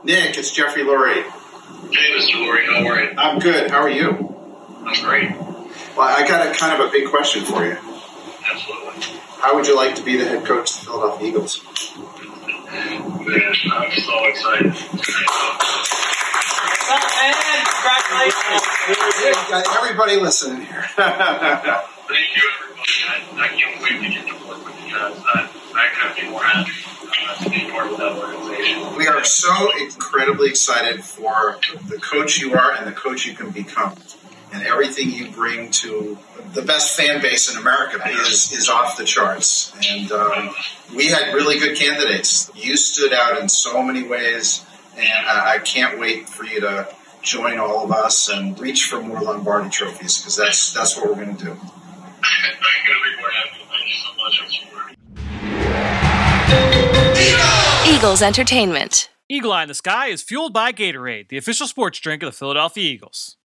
Nick, it's Jeffrey Lurie. Hey, Mr. Lurie, how are you? I'm good. How are you? I'm great. Well, I got a kind of a big question for you. Absolutely. How would you like to be the head coach of the Philadelphia Eagles? Man, I'm so excited. Congratulations. Everybody listening here. Thank you, everybody. I can't wait to get to work with you guys. I couldn't be more happy to be part of that organization. We are so incredibly excited for the coach you are and the coach you can become. And everything you bring to the best fan base in America is off the charts. And we had really good candidates. You stood out in so many ways, and I can't wait for you to join all of us and reach for more Lombardi trophies, because that's what we're going to do. I couldn't be more happy. Thank you so much, Mr. Lurie. Eagles Entertainment. Eagle Eye in the Sky is fueled by Gatorade, the official sports drink of the Philadelphia Eagles.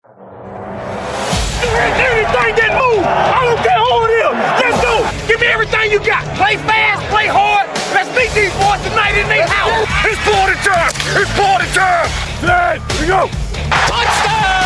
Anything that moves, I don't care who it is. Let's go. Give me everything you got. Play fast, play hard. Let's beat these boys tonight in their house. It's party time. It's party time. There we go. Touchdown!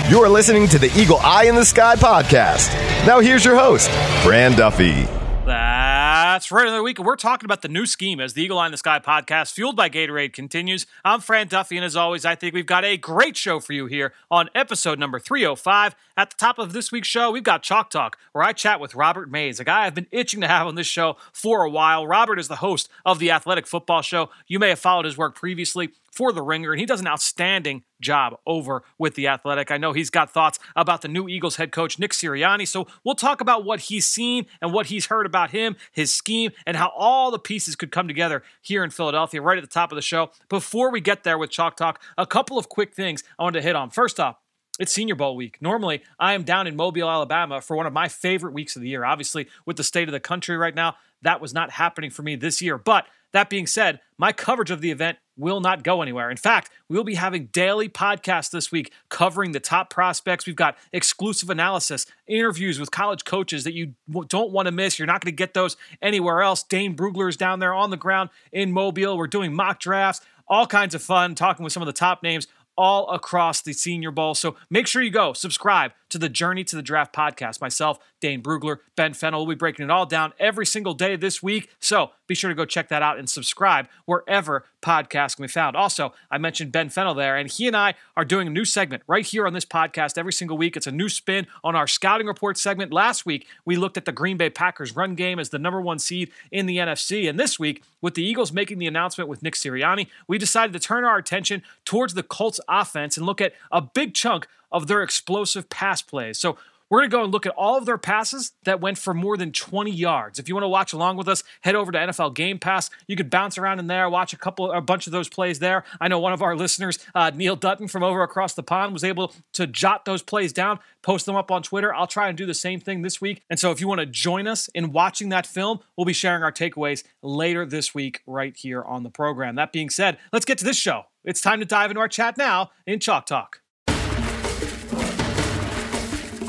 You're listening to the Eagle Eye in the Sky podcast. Now here's your host, Fran Duffy. That's right. Another week, and we're talking about the new scheme as the Eagle Eye in the Sky podcast, fueled by Gatorade, continues. I'm Fran Duffy, and as always, I think we've got a great show for you here on episode number 305. At the top of this week's show, we've got Chalk Talk, where I chat with Robert Mays, a guy I've been itching to have on this show for a while. Robert is the host of the Athletic Football Show. You may have followed his work previously for The Ringer, and he does an outstanding job over with The Athletic. I know he's got thoughts about the new Eagles head coach, Nick Sirianni, so we'll talk about what he's seen and what he's heard about him, his scheme, and how all the pieces could come together here in Philadelphia right at the top of the show. Before we get there with Chalk Talk, a couple of quick things I wanted to hit on. First off, it's Senior Bowl week. Normally, I am down in Mobile, Alabama for one of my favorite weeks of the year. Obviously, with the state of the country right now, that was not happening for me this year. But that being said, my coverage of the event will not go anywhere. In fact, we'll be having daily podcasts this week covering the top prospects. We've got exclusive analysis, interviews with college coaches that you don't want to miss. You're not going to get those anywhere else. Dane Brugler is down there on the ground in Mobile. We're doing mock drafts, all kinds of fun, talking with some of the top names all across the Senior Bowl. So make sure you go subscribe to the Journey to the Draft podcast. Myself, Dane Brugler, Ben Fennell will be breaking it all down every single day this week. So be sure to go check that out and subscribe wherever podcasts can be found. Also, I mentioned Ben Fennell there, and he and I are doing a new segment right here on this podcast every single week. It's a new spin on our Scouting Report segment. Last week, we looked at the Green Bay Packers run game as the number one seed in the NFC. And this week, with the Eagles making the announcement with Nick Sirianni, we decided to turn our attention towards the Colts offense and look at a big chunk of their explosive pass plays. So we're going to go and look at all of their passes that went for more than 20 yards. If you want to watch along with us, head over to NFL Game Pass. You could bounce around in there, watch a bunch of those plays there. I know one of our listeners, Neil Dutton from over across the pond, was able to jot those plays down, post them up on Twitter. I'll try and do the same thing this week. And so if you want to join us in watching that film, we'll be sharing our takeaways later this week right here on the program. That being said, let's get to this show. It's time to dive into our chat now in Chalk Talk.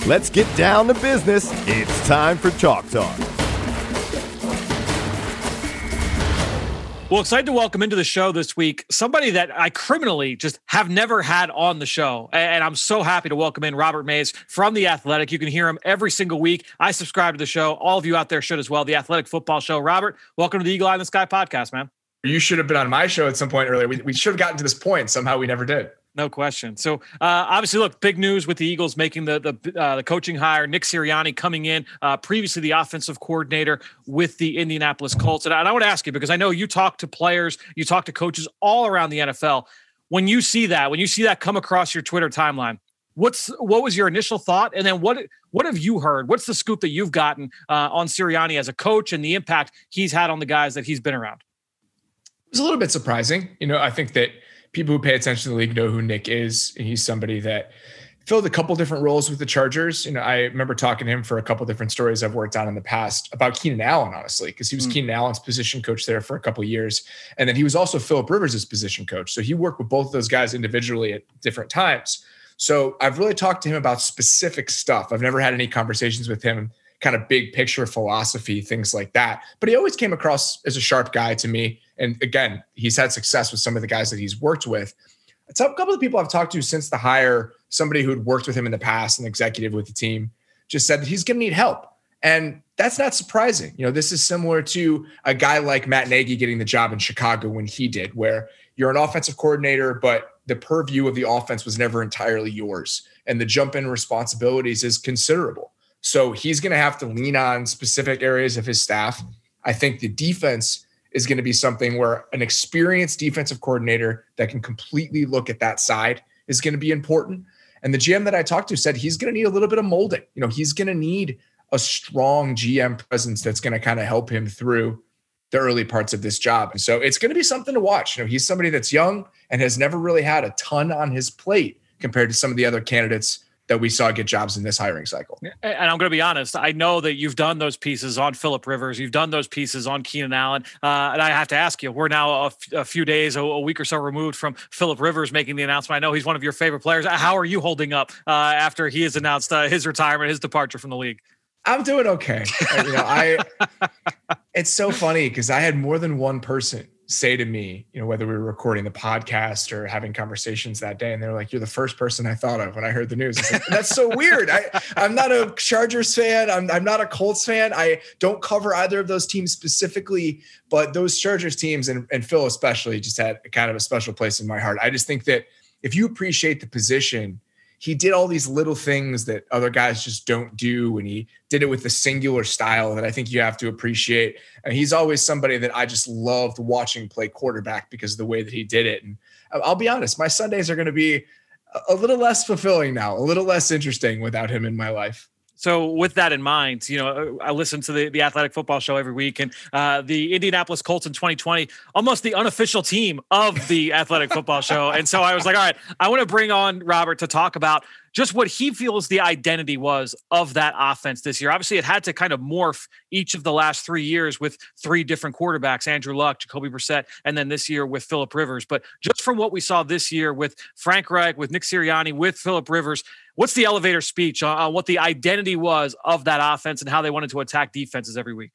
Let's get down to business. It's time for Chalk Talk. Well, excited to welcome into the show this week somebody that I criminally just have never had on the show. And I'm so happy to welcome in Robert Mays from The Athletic. You can hear him every single week. I subscribe to the show. All of you out there should as well. The Athletic Football Show. Robert, welcome to the Eagle Eye in the Sky podcast, man. You should have been on my show at some point earlier. We should have gotten to this point. Somehow we never did. No question. So obviously, look, big news with the Eagles making the coaching hire. Nick Sirianni coming in, previously the offensive coordinator with the Indianapolis Colts. And I want to ask you, because I know you talk to players, you talk to coaches all around the NFL. When you see that come across your Twitter timeline, what was your initial thought? And then what have you heard? What's the scoop that you've gotten on Sirianni as a coach and the impact he's had on the guys that he's been around? It was a little bit surprising. I think that people who pay attention to the league know who Nick is. And he's somebody that filled a couple different roles with the Chargers. I remember talking to him for a couple different stories I've worked on in the past about Keenan Allen, honestly, because he was Keenan Allen's position coach there for a couple of years. And then he was also Phillip Rivers' position coach. So he worked with both of those guys individually at different times. So I've really talked to him about specific stuff. I've never had any conversations with him kind of big picture philosophy, things like that. But he always came across as a sharp guy to me. And again, he's had success with some of the guys that he's worked with. A couple of people I've talked to since the hire, somebody who had worked with him in the past, an executive with the team, just said that he's going to need help. And that's not surprising. This is similar to a guy like Matt Nagy getting the job in Chicago when he did, where you're an offensive coordinator, but the purview of the offense was never entirely yours. And the jump in responsibilities is considerable. So he's going to have to lean on specific areas of his staff. I think the defense is going to be something where an experienced defensive coordinator that can completely look at that side is going to be important. And the GM that I talked to said he's going to need a little bit of molding. He's going to need a strong GM presence that's going to kind of help him through the early parts of this job. And so it's going to be something to watch. He's somebody that's young and has never really had a ton on his plate compared to some of the other candidates that we saw get jobs in this hiring cycle. And I'm going to be honest, I know that you've done those pieces on Phillip Rivers. You've done those pieces on Keenan Allen. And I have to ask you, we're now a few days, a week or so removed from Phillip Rivers making the announcement. I know he's one of your favorite players. How are you holding up after he has announced his retirement, his departure from the league? I'm doing okay. It's so funny because I had more than one person say to me, whether we were recording the podcast or having conversations that day, and they're like, "You're the first person I thought of when I heard the news." Like, that's so weird. I'm not a Chargers fan. I'm not a Colts fan. I don't cover either of those teams specifically, but those Chargers teams and Phil especially just had kind of a special place in my heart. I just think that if you appreciate the position, he did all these little things that other guys just don't do. And he did it with a singular style that I think you have to appreciate. And he's always somebody that I just loved watching play quarterback because of the way that he did it. And I'll be honest, my Sundays are going to be a little less fulfilling now, a little less interesting without him in my life. So with that in mind, I listen to the Athletic Football Show every week, and the Indianapolis Colts in 2020, almost the unofficial team of the Athletic Football Show. And so I was like, all right, I want to bring on Robert to talk about just what he feels the identity was of that offense this year. Obviously, it had to kind of morph each of the last 3 years with 3 different quarterbacks, Andrew Luck, Jacoby Brissett, and then this year with Phillip Rivers. But just from what we saw this year with Frank Reich, with Nick Sirianni, with Phillip Rivers, what's the elevator speech on what the identity was of that offense and how they wanted to attack defenses every week?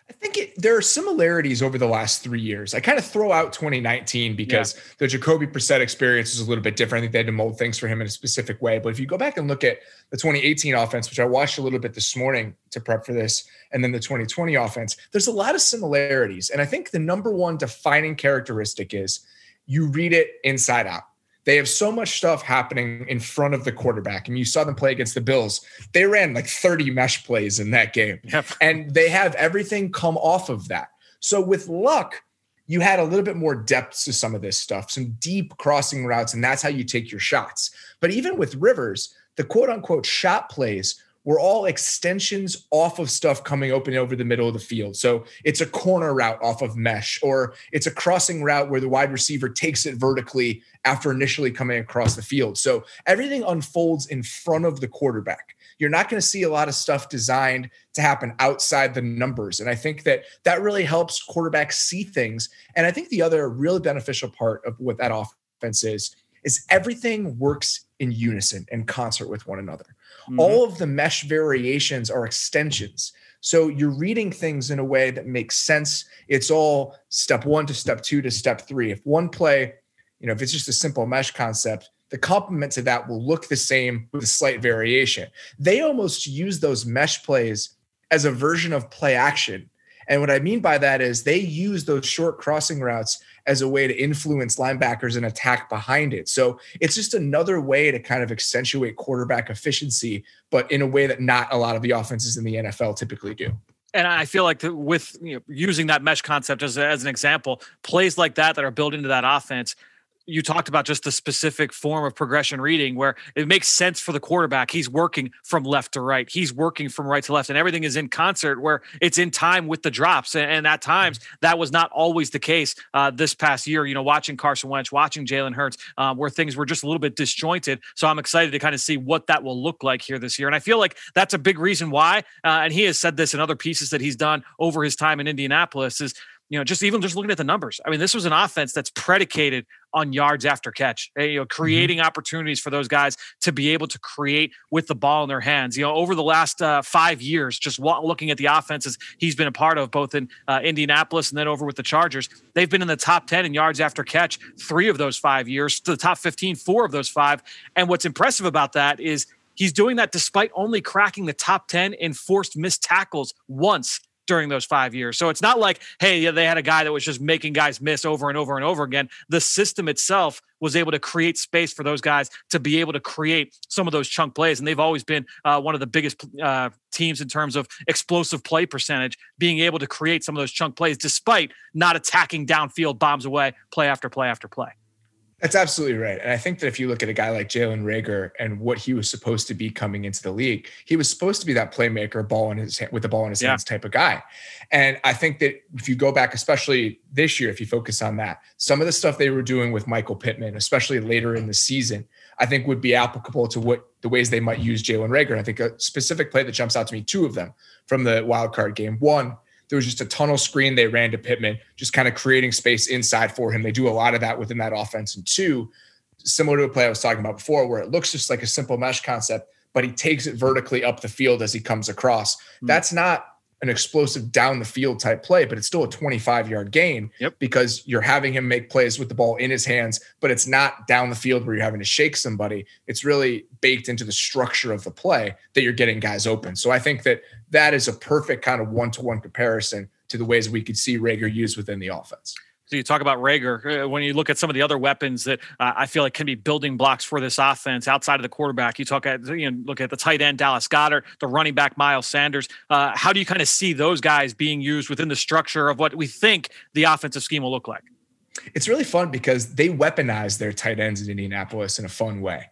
I think there are similarities over the last 3 years. I kind of throw out 2019 because the Jacoby Brissett experience is a little bit different. I think they had to mold things for him in a specific way. But if you go back and look at the 2018 offense, which I watched a little bit this morning to prep for this, and then the 2020 offense, there's a lot of similarities. And I think the number one defining characteristic is you read it inside out. They have so much stuff happening in front of the quarterback. And you saw them play against the Bills. They ran like 30 mesh plays in that game. Yep. And they have everything come off of that. So with Luck, you had a little bit more depth to some of this stuff, some deep crossing routes, and that's how you take your shots. But even with Rivers, the quote unquote shot plays were all extensions off of stuff coming open over the middle of the field. So it's a corner route off of mesh, or it's a crossing route where the wide receiver takes it vertically after initially coming across the field. So everything unfolds in front of the quarterback. You're not going to see a lot of stuff designed to happen outside the numbers. And I think that really helps quarterbacks see things. And I think the other really beneficial part of what that offense is everything works in unison and concert with one another. Mm-hmm. All of the mesh variations are extensions. So you're reading things in a way that makes sense. It's all step 1 to step 2 to step 3. If one play, if it's just a simple mesh concept, the complement to that will look the same with a slight variation. They almost use those mesh plays as a version of play action. And what I mean by that is they use those short crossing routes as a way to influence linebackers and attack behind it. So it's just another way to kind of accentuate quarterback efficiency, but in a way that not a lot of the offenses in the NFL typically do. And I feel like with using that mesh concept as an example, plays like that are built into that offense, you talked about just the specific form of progression reading where it makes sense for the quarterback. He's working from left to right. He's working from right to left, and everything is in concert where it's in time with the drops. And at times that was not always the case this past year, watching Carson Wentz, watching Jalen Hurts, where things were just a little bit disjointed. So I'm excited to kind of see what that will look like here this year. And I feel like that's a big reason why, and he has said this in other pieces that he's done over his time in Indianapolis, is just looking at the numbers. I mean, this was an offense that's predicated on yards after catch, creating opportunities for those guys to be able to create with the ball in their hands. Over the last 5 years, just looking at the offenses he's been a part of, both in Indianapolis and then over with the Chargers, they've been in the top 10 in yards after catch 3 of those 5 years, to the top 15, 4 of those 5. And what's impressive about that is he's doing that despite only cracking the top 10 in forced missed tackles once during those 5 years. So it's not like, hey, they had a guy that was just making guys miss over and over and over again. The system itself was able to create space for those guys to be able to create some of those chunk plays. And they've always been one of the biggest teams in terms of explosive play percentage, being able to create some of those chunk plays despite not attacking downfield bombs away play after play after play. That's absolutely right. And I think that if you look at a guy like Jalen Reagor and what he was supposed to be coming into the league, he was supposed to be that playmaker, with the ball in his hands type of guy. And I think that if you go back, especially this year, if you focus on that, some of the stuff they were doing with Michael Pittman, especially later in the season, I think would be applicable to the ways they might use Jalen Reagor. I think a specific play that jumps out to me, 2 of them from the wild card game. One, there was just a tunnel screen they ran to Pittman, just kind of creating space inside for him. They do a lot of that within that offense. And 2, similar to a play I was talking about before, where it looks just like a simple mesh concept, but he takes it vertically up the field as he comes across. That's not an explosive down the field type play, but it's still a 25-yard gain because you're having him make plays with the ball in his hands, but it's not down the field where you're having to shake somebody. It's really baked into the structure of the play that you're getting guys open. So I think that is a perfect kind of one-to-one comparison to the ways we could see Reagor used within the offense. So you talk about Reagor. When you look at some of the other weapons that I feel like can be building blocks for this offense outside of the quarterback, look at the tight end Dallas Goedert, the running back Miles Sanders. How do you kind of see those guys being used within the structure of what we think the offensive scheme will look like? It's really fun because they weaponize their tight ends in Indianapolis in a fun way.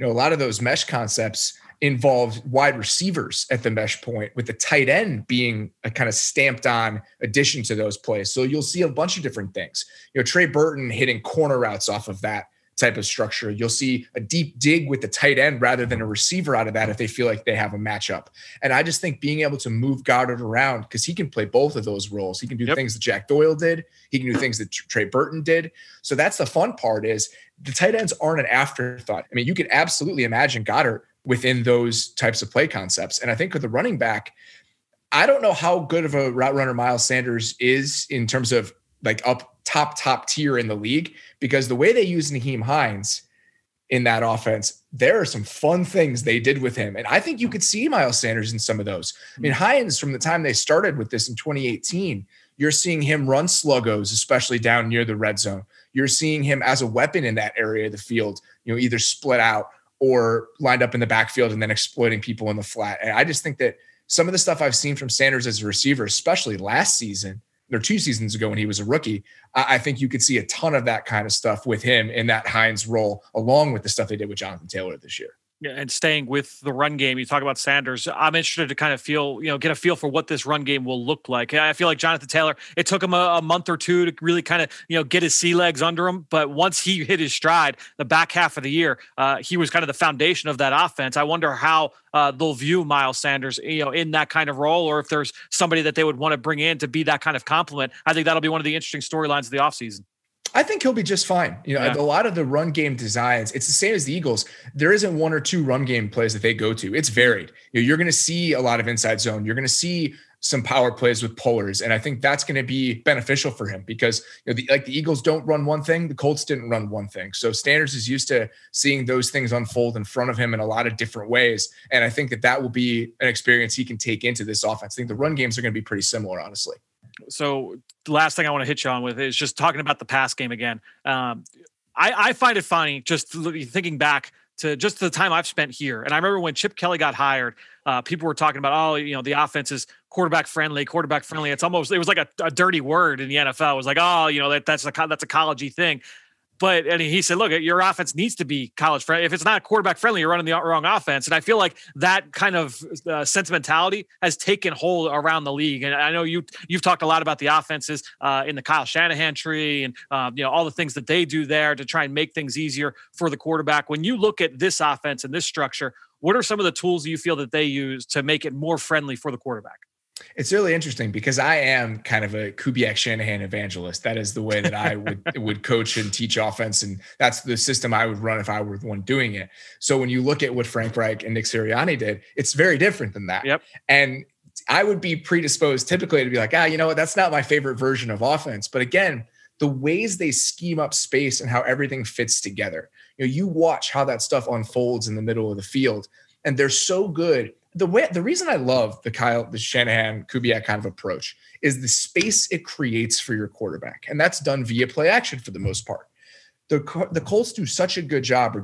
A lot of those mesh concepts involved wide receivers at the mesh point, with the tight end being a kind of stamped on addition to those plays. So you'll see a bunch of different things. Trey Burton hitting corner routes off of that type of structure. You'll see a deep dig with the tight end rather than a receiver out of that if they feel like they have a matchup. And I just think being able to move Goddard around, because he can play both of those roles. He can do things that Jack Doyle did. He can do things that Trey Burton did. So that's the fun part, is the tight ends aren't an afterthought. I mean, you could absolutely imagine Goddard within those types of play concepts. And I think with the running back, I don't know how good of a route runner Miles Sanders is in terms of like up top tier in the league, because the way they use Nyheim Hines in that offense, there are some fun things they did with him. And I think you could see Miles Sanders in some of those. I mean, Hines, from the time they started with this in 2018, you're seeing him run sluggos, especially down near the red zone. You're seeing him as a weapon in that area of the field, either split out or lined up in the backfield and then exploiting people in the flat. And I just think that some of the stuff I've seen from Sanders as a receiver, especially last season, or 2 seasons ago when he was a rookie, I think you could see a ton of that kind of stuff with him in that Hines role, along with the stuff they did with Jonathan Taylor this year. Yeah, and staying with the run game, you talk about Sanders. I'm interested to kind of get a feel for what this run game will look like. I feel like Jonathan Taylor, it took him a month or 2 to really kind of, get his sea legs under him. But once he hit his stride, the back half of the year, he was kind of the foundation of that offense. I wonder how they'll view Miles Sanders, in that kind of role, or if there's somebody that they would want to bring in to be that kind of complement. I think that'll be one of the interesting storylines of the offseason. I think he'll be just fine. A lot of the run game designs, it's the same as the Eagles. There isn't 1 or 2 run game plays that they go to. It's varied. You're going to see a lot of inside zone. You're going to see some power plays with pullers. And I think that's going to be beneficial for him because the Eagles don't run one thing. The Colts didn't run one thing. So Sanders is used to seeing those things unfold in front of him in a lot of different ways. And I think that will be an experience he can take into this offense. I think the run games are going to be pretty similar, honestly. So the last thing I want to hit you on with is just talking about the pass game again. I find it funny just thinking back to just the time I've spent here. And I remember when Chip Kelly got hired, people were talking about, the offense is quarterback friendly. It's almost, it was like a dirty word in the NFL. It was like, that's a college-y thing. But he said, look, your offense needs to be college friendly. If it's not quarterback friendly, you're running the wrong offense. And I feel like that kind of sentimentality has taken hold around the league. And I know you've talked a lot about the offenses in the Kyle Shanahan tree and all the things that they do there to try and make things easier for the quarterback. When you look at this offense and this structure, what are some of the tools you feel that they use to make it more friendly for the quarterback? It's really interesting because I am kind of a Kubiak Shanahan evangelist. That is the way that I would coach and teach offense. And that's the system I would run if I were the one doing it. So when you look at what Frank Reich and Nick Sirianni did, it's very different than that. Yep. And I would be predisposed typically to be like, you know what, that's not my favorite version of offense. But again, the ways they scheme up space and how everything fits together, you watch how that stuff unfolds in the middle of the field, and they're so good. The reason I love the Shanahan Kubiak kind of approach is the space it creates for your quarterback. And that's done via play action for the most part. The Colts did such a good job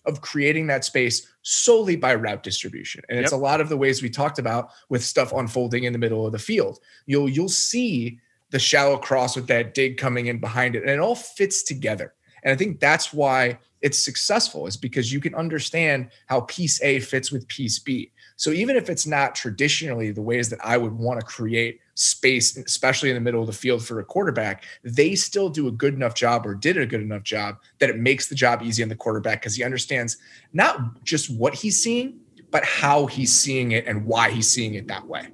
of creating that space solely by route distribution. And it's a lot of the ways we talked about with stuff unfolding in the middle of the field. You'll see the shallow cross with that dig coming in behind it, and it all fits together. And I think that's why it's successful, is because you can understand how piece A fits with piece B. So even if it's not traditionally the ways that I would want to create space, especially in the middle of the field for a quarterback, they still do a good enough job, or did a good enough job, that it makes the job easy on the quarterback, because he understands not just what he's seeing, but how he's seeing it and why he's seeing it that way.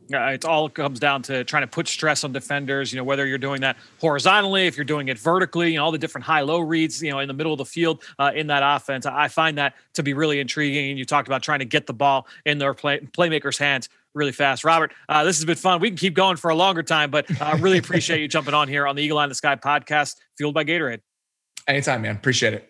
It all comes down to trying to put stress on defenders, whether you're doing that horizontally, if you're doing it vertically, all the different high-low reads, in the middle of the field in that offense. I find that to be really intriguing. And you talked about trying to get the ball in their playmakers' hands really fast. Robert, this has been fun. We can keep going for a longer time, but I really appreciate you jumping on here on the Eagle Eye in the Sky podcast, fueled by Gatorade. Anytime, man. Appreciate it.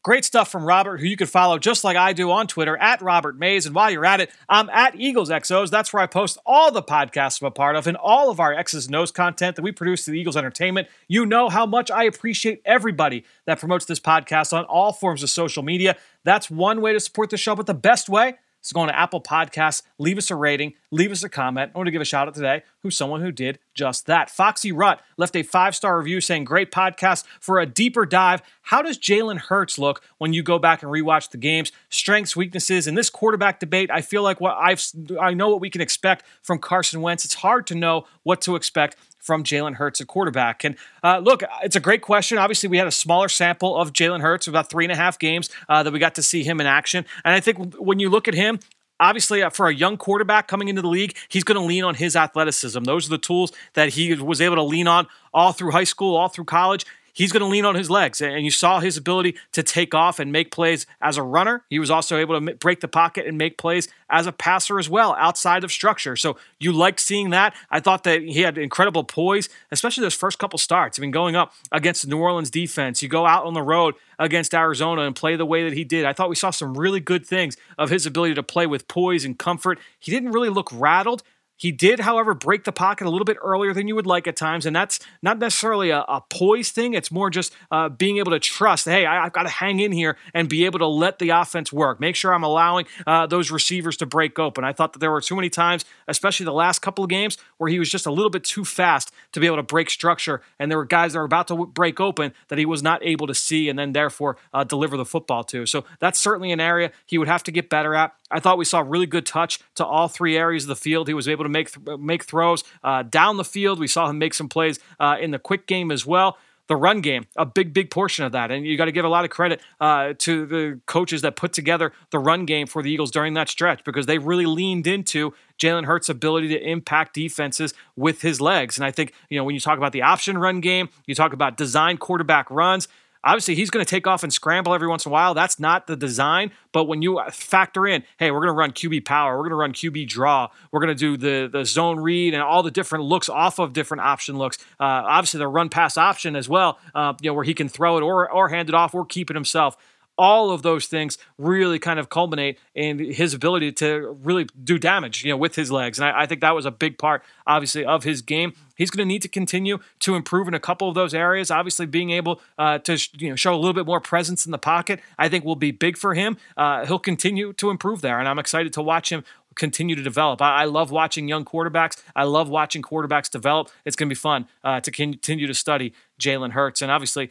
Great stuff from Robert, who you can follow just like I do on Twitter at Robert Mays. And while you're at it, I'm at Eagles XOs. That's where I post all the podcasts I'm a part of and all of our X's and O's content that we produce to the Eagles Entertainment. You know how much I appreciate everybody that promotes this podcast on all forms of social media. That's one way to support the show, but the best way is going to Apple Podcasts, leave us a rating, leave us a comment. I want to give a shout out today who's someone who did just that. Foxy Rutt left a 5-star review saying, great podcast. For a deeper dive, how does Jalen Hurts look when you go back and rewatch the games? Strengths, weaknesses. In this quarterback debate, I feel like I know what we can expect from Carson Wentz. It's hard to know what to expect from Jalen Hurts, a quarterback. And look, it's a great question. Obviously, we had a smaller sample of Jalen Hurts, about 3.5 games that we got to see him in action. And I think when you look at him, obviously, for a young quarterback coming into the league, he's going to lean on his athleticism. Those are the tools that he was able to lean on all through high school, all through college. He's going to lean on his legs, and you saw his ability to take off and make plays as a runner. He was also able to break the pocket and make plays as a passer as well, outside of structure. So you liked seeing that. I thought that he had incredible poise, especially those first couple starts. I mean, going up against the New Orleans defense, you go out on the road against Arizona and play the way that he did. I thought we saw some really good things of his ability to play with poise and comfort. He didn't really look rattled. He did, however, break the pocket a little bit earlier than you would like at times, and that's not necessarily a poise thing. It's more just being able to trust, hey, I've got to hang in here and be able to let the offense work. Make sure I'm allowing those receivers to break open. I thought that there were too many times, especially the last couple of games, where he was just a little bit too fast to be able to break structure, and there were guys that were about to break open that he was not able to see and then therefore deliver the football to. So that's certainly an area he would have to get better at. I thought we saw really good touch to all three areas of the field. He was able to make throws down the field. We saw him make some plays in the quick game as well. The run game, a big portion of that. And you got to give a lot of credit to the coaches that put together the run game for the Eagles during that stretch, because they really leaned into Jalen Hurts' ability to impact defenses with his legs. And I think, when you talk about the option run game, you talk about design quarterback runs. Obviously, he's going to take off and scramble every once in a while. That's not the design. But when you factor in, hey, we're going to run QB power, we're going to run QB draw, we're going to do the zone read and all the different looks off of different option looks. Obviously, the run pass option as well, where he can throw it or hand it off or keep it himself. All of those things really kind of culminate in his ability to really do damage, with his legs. And I think that was a big part, obviously, of his game. He's going to need to continue to improve in a couple of those areas. Obviously, being able to show a little bit more presence in the pocket, I think will be big for him. He'll continue to improve there, and I'm excited to watch him continue to develop. I love watching young quarterbacks. I love watching quarterbacks develop. It's going to be fun to continue to study Jalen Hurts and obviously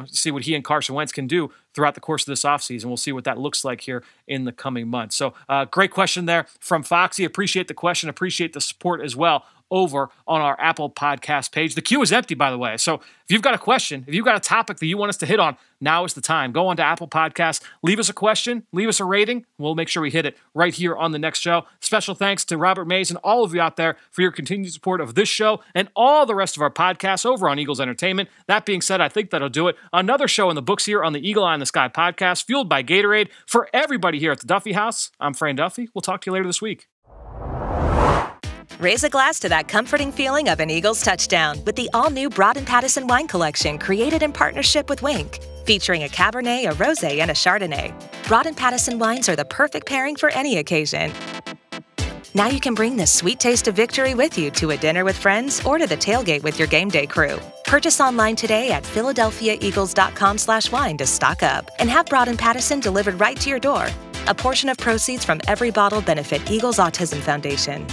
see what he and Carson Wentz can do throughout the course of this offseason. We'll see what that looks like here in the coming months. So great question there from Foxy. Appreciate the question. Appreciate the support as well over on our Apple Podcast page. The queue is empty, by the way. So if you've got a question, if you've got a topic that you want us to hit on, now is the time. Go on to Apple Podcasts, leave us a question, leave us a rating. We'll make sure we hit it right here on the next show. Special thanks to Robert Mays and all of you out there for your continued support of this show and all the rest of our podcasts over on Eagles Entertainment. That being said, I think that'll do it. Another show in the books here on the Eagle Eye in the Sky podcast, fueled by Gatorade. For everybody here at the Duffy House, I'm Fran Duffy. We'll talk to you later this week. Raise a glass to that comforting feeling of an Eagles touchdown with the all-new Broad & Pattison wine collection created in partnership with Wink. Featuring a Cabernet, a Rosé, and a Chardonnay. Broad & Pattison wines are the perfect pairing for any occasion. Now you can bring this sweet taste of victory with you to a dinner with friends or to the tailgate with your game day crew. Purchase online today at PhiladelphiaEagles.com/wine to stock up and have Broad & Pattison delivered right to your door. A portion of proceeds from every bottle benefit Eagles Autism Foundation.